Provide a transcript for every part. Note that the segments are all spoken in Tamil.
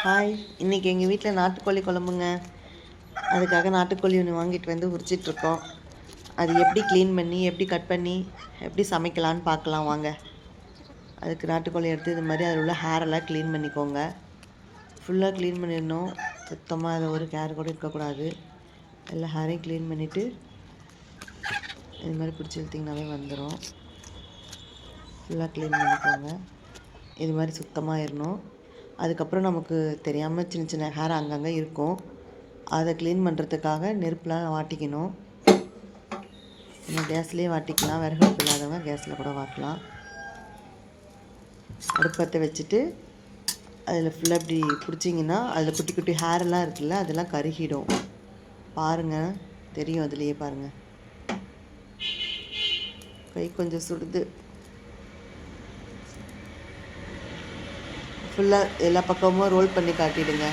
ஹாய், இன்றைக்கி எங்கள் வீட்டில் நாட்டுக்கோழி குழம்புங்க. அதுக்காக நாட்டுக்கோழி ஒன்று வாங்கிட்டு வந்து உரிச்சிட்ருக்கோம். அது எப்படி க்ளீன் பண்ணி, எப்படி கட் பண்ணி, எப்படி சமைக்கலான்னு பார்க்கலாம் வாங்க. அதுக்கு நாட்டுக்கோழி எடுத்து இது மாதிரி அதில் உள்ள ஹேரெல்லாம் க்ளீன் பண்ணிக்கோங்க. ஃபுல்லாக க்ளீன் பண்ணிடணும். சுத்தமாக அதை ஒரு ஹேர் கூட இருக்கக்கூடாது. எல்லா ஹேரையும் க்ளீன் பண்ணிவிட்டு இது மாதிரி பிடிச்சி இழுத்திங்கனாவே வந்துடும். ஃபுல்லாக க்ளீன் பண்ணிக்கோங்க. இது மாதிரி சுத்தமாக இருக்கணும். அதுக்கப்புறம் நமக்கு தெரியாமல் சின்ன சின்ன ஹேர் அங்கங்கே இருக்கும். அதை க்ளீன் பண்ணுறதுக்காக நெருப்புலாம் வாட்டிக்கணும். நம்ம கேஸ்லேயே வாட்டிக்கலாம். விறகு அடுப்பு இல்லாதவங்க கேஸில் கூட வாட்டலாம். அடுப்பத்தை வச்சுட்டு அதில் ஃபுல்லாக இப்படி பிடிச்சிங்கன்னா அதில் குட்டி குட்டி ஹேரெல்லாம் இருக்குல்ல, அதெல்லாம் கருகிடும். பாருங்கள், தெரியும், அதுலேயே பாருங்கள். கை கொஞ்சம் சுடுது. ஃபுல்லாக எல்லா பக்கமும் ரோல் பண்ணி காட்டிடுங்க.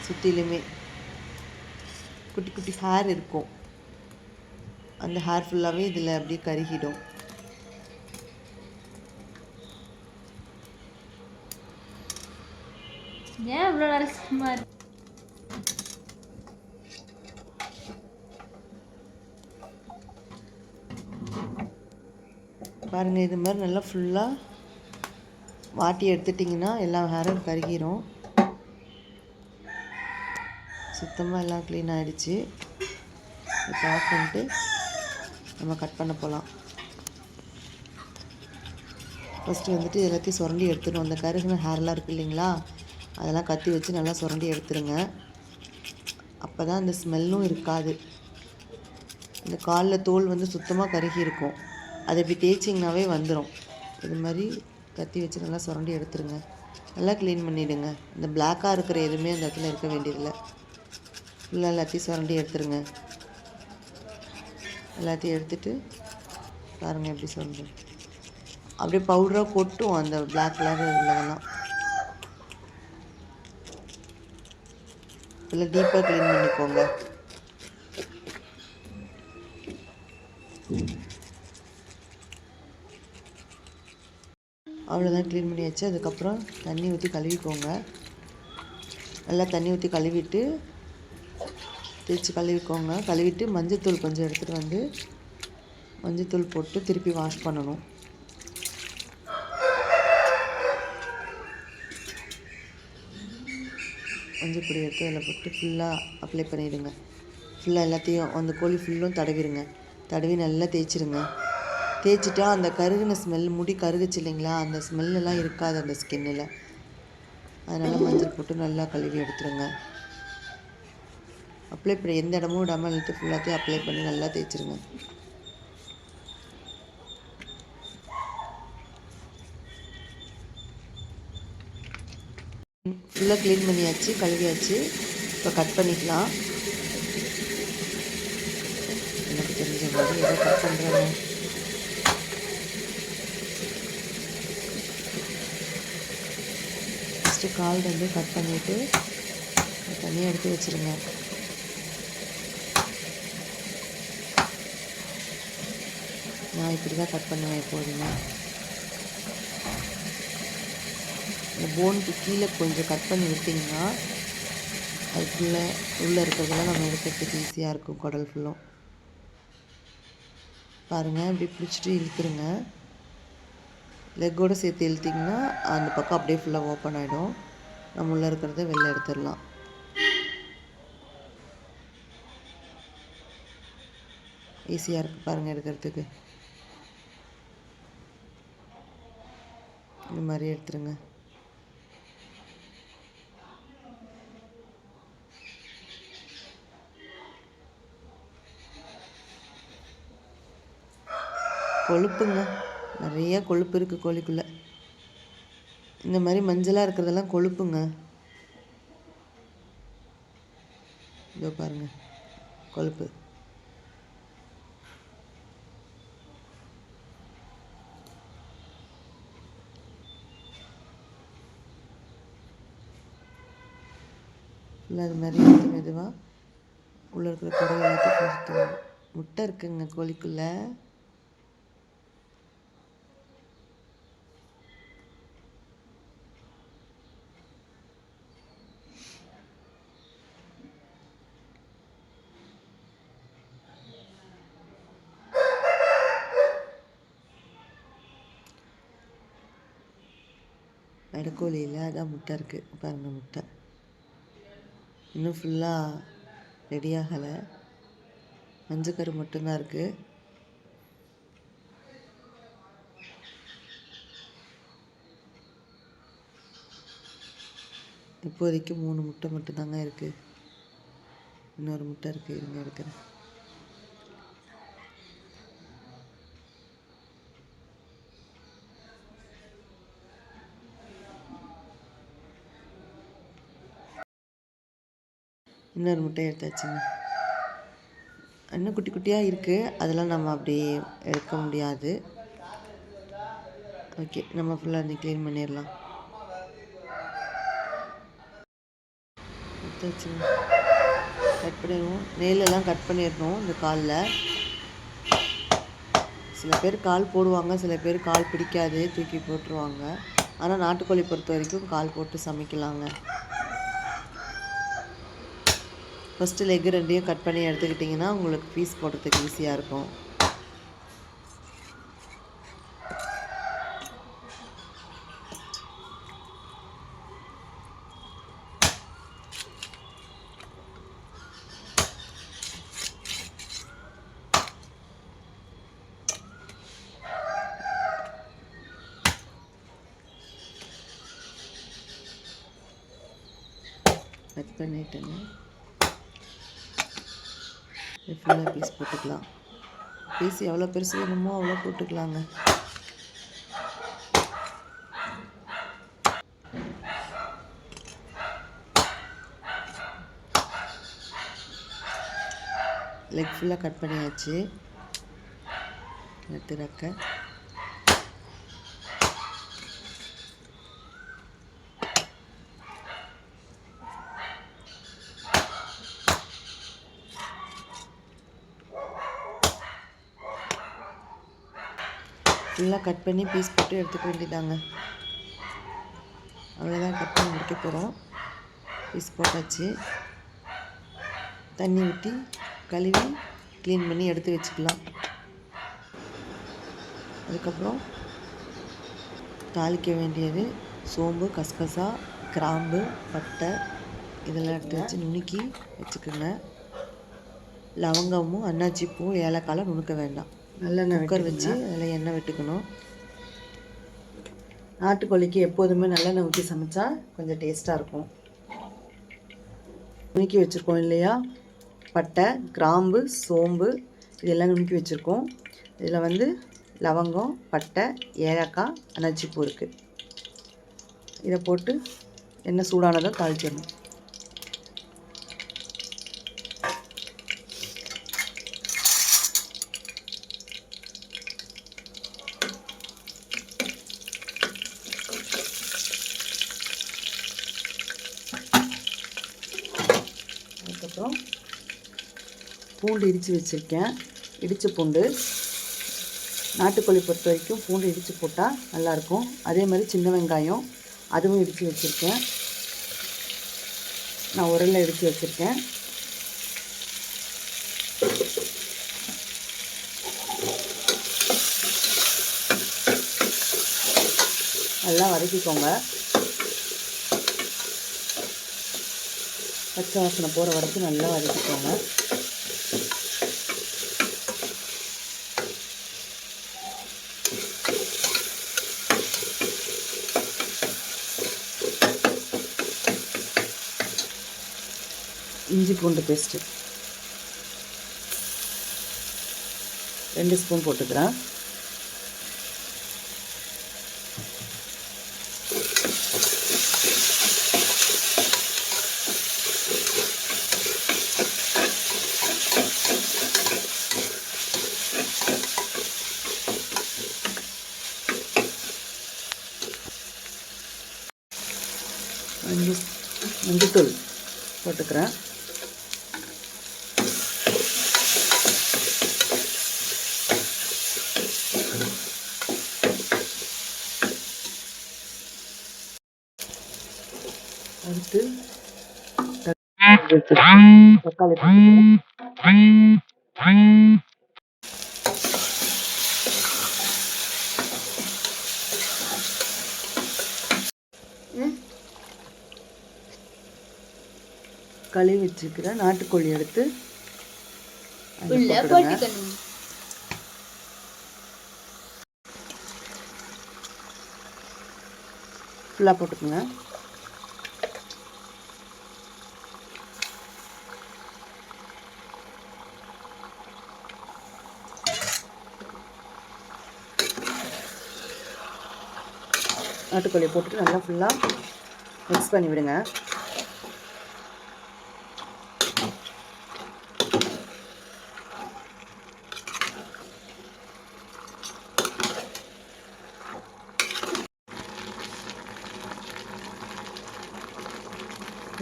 சுற்றிலுமே குட்டி குட்டி ஹேர் இருக்கும். அந்த ஹேர் ஃபுல்லாகவே இதில் அப்படியே கருகிடும். ஏன் இவ்வளோ நரசியமா இருக்கு? பாருங்கள், இது மாதிரி நல்லா ஃபுல்லாக வாட்டி எடுத்துட்டிங்கன்னா எல்லா ஹேரும் கருகிரும். சுத்தமாக எல்லாம் க்ளீன் ஆகிடுச்சு. இப்போ ஆஃப் பண்ணிட்டு நம்ம கட் பண்ண போகலாம். ஃபஸ்ட்டு வந்துட்டு எல்லாத்தையும் சுரண்டி எடுத்துடும். அந்த கருகின ஹேர்லாம் இருக்குது இல்லைங்களா, அதெல்லாம் கத்தி வச்சு நல்லா சுரண்டி எடுத்துருங்க. அப்போ தான் அந்த ஸ்மெல்லும் இருக்காது. இந்த காலில் தோல் வந்து சுத்தமாக கருகி இருக்கும். அதை இப்படி தேய்ச்சிங்கனாவே வந்துடும். இது மாதிரி கத்தி வச்சு நல்லா சுரண்டி எடுத்துருங்க. நல்லா க்ளீன் பண்ணிவிடுங்க. இந்த பிளாக்காக இருக்கிற எதுவுமே அந்த இடத்துல இருக்க வேண்டியதில்லை. ஃபுல்லாக எல்லாத்தையும் சுரண்டி எடுத்துருங்க. எல்லாத்தையும் எடுத்துகிட்டு பாருங்கள் எப்படி சுரண்டு அப்படியே பவுடராக கொட்டும் அந்த பிளாக் கலர் உள்ளதெல்லாம். இல்லை டீப்பாக க்ளீன் பண்ணிக்கோங்க. அவ்வளோதான், க்ளீன் பண்ணியாச்சு. அதுக்கப்புறம் தண்ணி ஊற்றி கழுவிக்கோங்க. நல்லா தண்ணி ஊற்றி கழுவிட்டு தேய்ச்சி கழுவிக்கோங்க. கழுவிட்டு மஞ்சத்தூள் கொஞ்சம் எடுத்துகிட்டு வந்து மஞ்சத்தூள் போட்டு திருப்பி வாஷ் பண்ணணும். மஞ்சள் பொடி எடுத்து அதில் போட்டு ஃபுல்லாக அப்ளை பண்ணிவிடுங்க. ஃபுல்லாக எல்லாத்தையும் அந்த கோழி ஃபுல்லும் தடவிடுங்க. தடவி நல்லா தேய்ச்சிருங்க. தேய்ச்சிட்டா அந்த கருகின ஸ்மெல், முடி கருகுச்சு இல்லைங்களா, அந்த ஸ்மெல்லாம் இருக்காது அந்த ஸ்கின்னில். அதனால் மஞ்சள் போட்டு நல்லா கழுவி எடுத்துருங்க. அப்ளை பண்ணி எந்த இடமும் விடாமல் இழுத்து ஃபுல்லாத்தையும் அப்ளை பண்ணி நல்லா தேய்ச்சிருங்க. ஃபுல்லாக க்ளீன் பண்ணியாச்சு, கழுவியாச்சு. இப்போ கட் பண்ணிக்கலாம். எனக்கு தெரிஞ்ச மாதிரி ஏதோ கட் பண்ணுறேன். ஃபஸ்ட்டு கால் வந்து கட் பண்ணிவிட்டு தனியாக எடுத்து வச்சுருங்க. நான் இப்படி தான் கட் பண்ணுவேன் எப்போதுமே. இந்த போனுக்கு கீழே கொஞ்சம் கட் பண்ணி விட்டிங்கன்னா அதுக்குள்ளே உள்ளே இருக்கிறதெல்லாம் நம்ம எடுக்கிறதுக்கு ஈஸியாக இருக்கும். குடல் ஃபுல்லும் பாருங்கள், இப்படி பிடிச்சிட்டு இழுத்துருங்க. லெக்கோடு சேர்த்து இழுத்திங்கன்னா அந்த பக்கம் அப்படியே ஃபுல்லாக ஓப்பன் ஆகிடும். நம்ம உள்ளே இருக்கிறத வெளில எடுத்துடலாம். ஈஸியாக இருக்குது பாருங்கள் எடுக்கிறதுக்கு. இந்த மாதிரி எடுத்துருங்க. கொழுப்புங்க, நிறைய கொழுப்பு இருக்குது கோழிக்குள்ளே. இந்த மாதிரி மஞ்சளாக இருக்கிறதெல்லாம் கொழுப்புங்க. இதோ பாருங்கள், கொழுப்பு. இல்லை அது மாதிரி எடுத்து மெதுவாக உள்ளே இருக்கிற குடல் எல்லாத்தையும் சுற்றணும். முட்டை இருக்குங்க கோழிக்குள்ளே. நடுக்கோழியில் அதான் முட்டை இருக்குது பாருங்கள். முட்டை இன்னும் ஃபுல்லாக ரெடி ஆகலை, மஞ்சக்கரு மட்டும்தான் இருக்குது. இப்போதைக்கு 3 முட்டை மட்டும்தாங்க இருக்குது. இன்னொரு முட்டை இருக்குது, இருங்க எடுக்கிறேன். இன்னொரு முட்டை எடுத்தாச்சுங்க. இன்னும் குட்டி குட்டியாக இருக்குது, அதெல்லாம் நம்ம அப்படியே எடுக்க முடியாது. ஓகே, நம்ம ஃபுல்லாக இருந்து க்ளீன் பண்ணிடலாம். எடுத்தாச்சுங்க. கட் பண்ணிடுவோம். நெயிலெல்லாம் கட் பண்ணிடணும் இந்த காலில். சில பேர் கால் போடுவாங்க, சில பேர் கால் பிடிக்காது, தூக்கி போட்டுருவாங்க. ஆனால் நாட்டுக்கோழி பொறுத்த வரைக்கும் கால் போட்டு சமைக்கலாங்க. ஃபஸ்ட்டு லெக்கு 2யும் கட் பண்ணி எடுத்துக்கிட்டிங்கன்னா உங்களுக்கு பீஸ் போடுறதுக்கு ஈஸியாக இருக்கும். கட் பண்ணிட்டேங்க. ஃபுல்லாக பீஸ் போட்டுக்கலாம். பீஸ் எவ்வளோ பெருசு வேணுமோ அவ்வளோ போட்டுக்கலாங்க. லெக் ஃபுல்லாக கட் பண்ணியாச்சு. எடுத்து ரக்க ஃபுல்லாக கட் பண்ணி பீஸ் போட்டு எடுத்துக்க வேண்டியதாங்க. அவ்வளோதான், கட் பண்ணி முடிக்க போகிறோம். பீஸ் போட்டாச்சு. தண்ணி ஊற்றி கழுவி க்ளீன் பண்ணி எடுத்து வச்சுக்கலாம். அதுக்கப்புறம் தாளிக்க வேண்டியது சோம்பு, கசகசா, கிராம்பு, பட்டை இதெல்லாம் எடுத்து வச்சு நுணுக்கி வச்சுக்கோங்க. லவங்கமும் அன்னாச்சி பூ, ஏலக்காய் நுணுக்க வேண்டாம். நல்லெண்ணெய் குக்கர் வச்சு அதில் எண்ணெய் விட்டுக்கணும். நாட்டுக்கோழிக்கு எப்போதுமே நல்லெண்ணெய் ஊற்றி சமைச்சா கொஞ்சம் டேஸ்ட்டாக இருக்கும். நுணுக்கி வச்சுருக்கோம் இல்லையா, பட்டை, கிராம்பு, சோம்பு இதெல்லாம் நுணுக்கி வச்சுருக்கோம். இதில் லவங்கம், பட்டை, ஏலக்காய், அன்னாச்சி பூ இருக்குது. இதை போட்டு எண்ணெய் சூடானதும் தாளிச்சிடணும். அதுக்கப்புறம் பூண்டு இடித்து வச்சுருக்கேன். இடித்த பூண்டு, நாட்டுக்கோழி பொறுத்த வரைக்கும் பூண்டு இடித்து போட்டால் நல்லாயிருக்கும். அதே மாதிரி சின்ன வெங்காயம் அதுவும் இடித்து வச்சுருக்கேன். நான் உரலில் இடித்து வச்சுருக்கேன். நல்லா வதக்கிக்கோங்க. பச்சை வாசனை போகிற வரைக்கும் நல்லா வதக்கிக்கோங்க. இஞ்சி பூண்டு பேஸ்ட்டு 2 ஸ்பூன் போட்டுக்கிறேன். மஞ்சத்தூள் போட்டுக்கிறேன். அடுத்து தக்காளி போட்டுக்கிறேன். கழுவி வச்சுக்கிற நாட்டுக்கோழி எடுத்து உள்ள போட்டுக்கணும். ஃபுல்லாக போட்டுக்கோங்க. நாட்டுக்கோழியை போட்டுட்டு நல்லா ஃபுல்லாக மிக்ஸ் பண்ணி விடுங்க.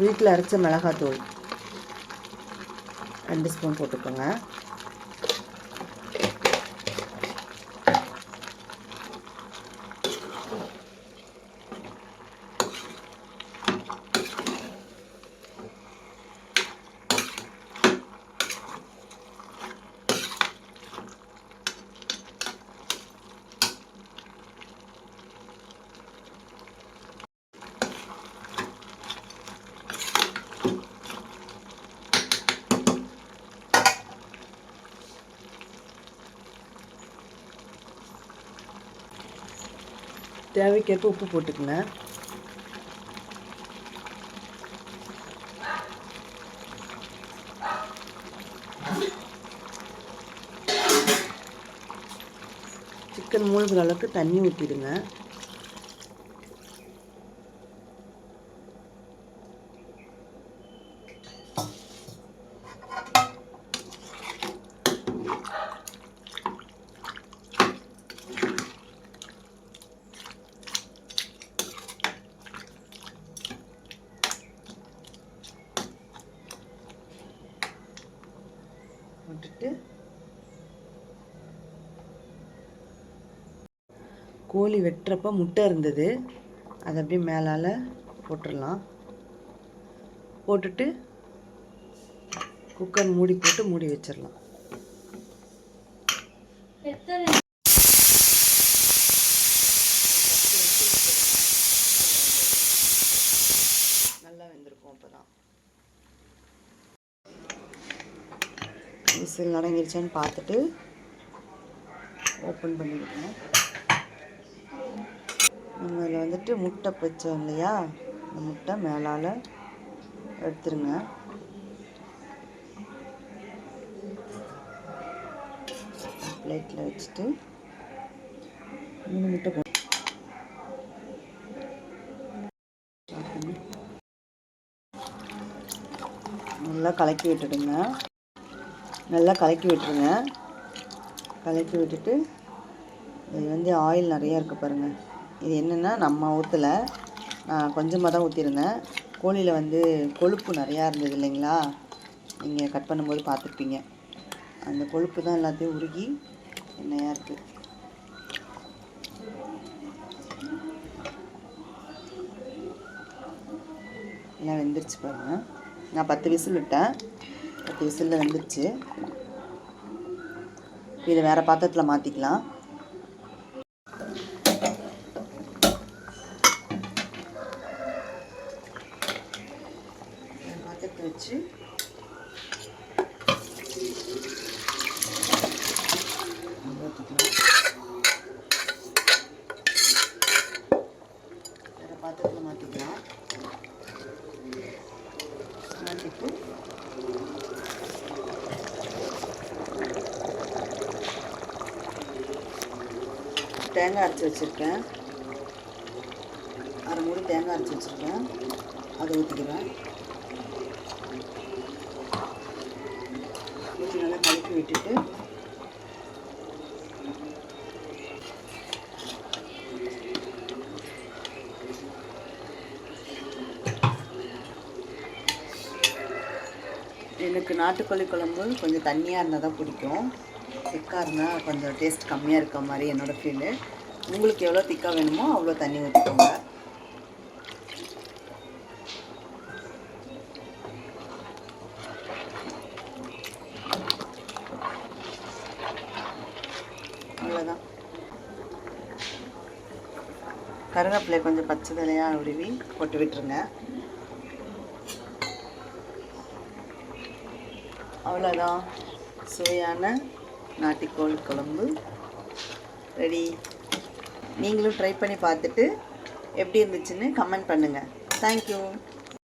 வீட்டில் அரைச்ச மிளகாத்தூள் 2 ஸ்பூன் போட்டுக்கோங்க. தேவைக்கேற்ப உப்பு போட்டுக்கோங்க. சிக்கன் மூழ்கிற அளவுக்கு தண்ணி ஊற்றிடுங்க. போட்டுட்டு கோழி வெட்டுறப்ப முட்டை இருந்தது, அதை அப்படியே மேலால் போட்டுடலாம். போட்டுட்டு குக்கர் மூடி போட்டு மூடி வச்சிடலாம். நல்லா வெந்திருக்கும். அப்போதான் விசில் அடங்கிருச்சான்னு பார்த்துட்டு ஓப்பன் பண்ணிவிடுங்க. நம்ம இதில் வந்துட்டு முட்டை வச்சோம் இல்லையா, அந்த முட்டை மேலால் எடுத்துருங்க. பிளேட்டில் வச்சுட்டு 3 முட்டை நல்லா கலக்கி விட்டுடுங்க. நல்லா கலக்கி விட்டுருங்க. கலக்கி விட்டுட்டு இது வந்து ஆயில் நிறையா இருக்குது பாருங்கள். இது என்னென்னா நம்ம ஊற்றலை, நான் கொஞ்சமாக தான் ஊற்றிருந்தேன். கோழியில் வந்து கொழுப்பு நிறையா இருந்தது இல்லைங்களா, நீங்கள் கட் பண்ணும்போது பார்த்துருப்பீங்க. அந்த கொழுப்பு தான் எல்லாத்தையும் உருகி எண்ணெயாக இருக்குது. எல்லாம் வெந்துருச்சு பாருங்கள். நான் 10 விசில் விட்டேன், 10 விசிலில் வெந்துருச்சு. இதை வேறு பாத்திரத்தில் மாற்றிக்கலாம். பாத்திரத்தை வச்சு வேறு பாத்திரத்தில் மாற்றிக்கலாம். மாற்றிட்டு தேங்காய் அரைச்சி வச்சுருக்கேன், 1/2 மூடி தேங்காய் அரைச்சி வச்சுருக்கேன், அதை ஊற்றிக்கிறேன். ஊற்றி நல்லா கலக்கி விட்டுட்டு எனக்கு நாட்டுக்கோழி குழம்பு கொஞ்சம் தண்ணியாக இருந்தால் தான் பிடிக்கும். திக்காக இருந்தால் கொஞ்சம் டேஸ்ட் கம்மியாக இருக்க மாதிரி என்னோடய ஃபீலு. உங்களுக்கு எவ்வளோ திக்காக வேணுமோ அவ்வளோ தண்ணி ஊற்றிக்கோங்க. அவ்வளோதான். கருவேப்பிலை கொஞ்சம் பச்சை தலையாக உருவி போட்டு விட்டுருங்க. அவ்வளோதான், சுவையான நாட்டுக்கோழி குழம்பு ரெடி. நீங்களும் ட்ரை பண்ணி பார்த்துட்டு எப்படி இருந்துச்சுன்னு கமெண்ட் பண்ணுங்கள். தேங்க்யூ.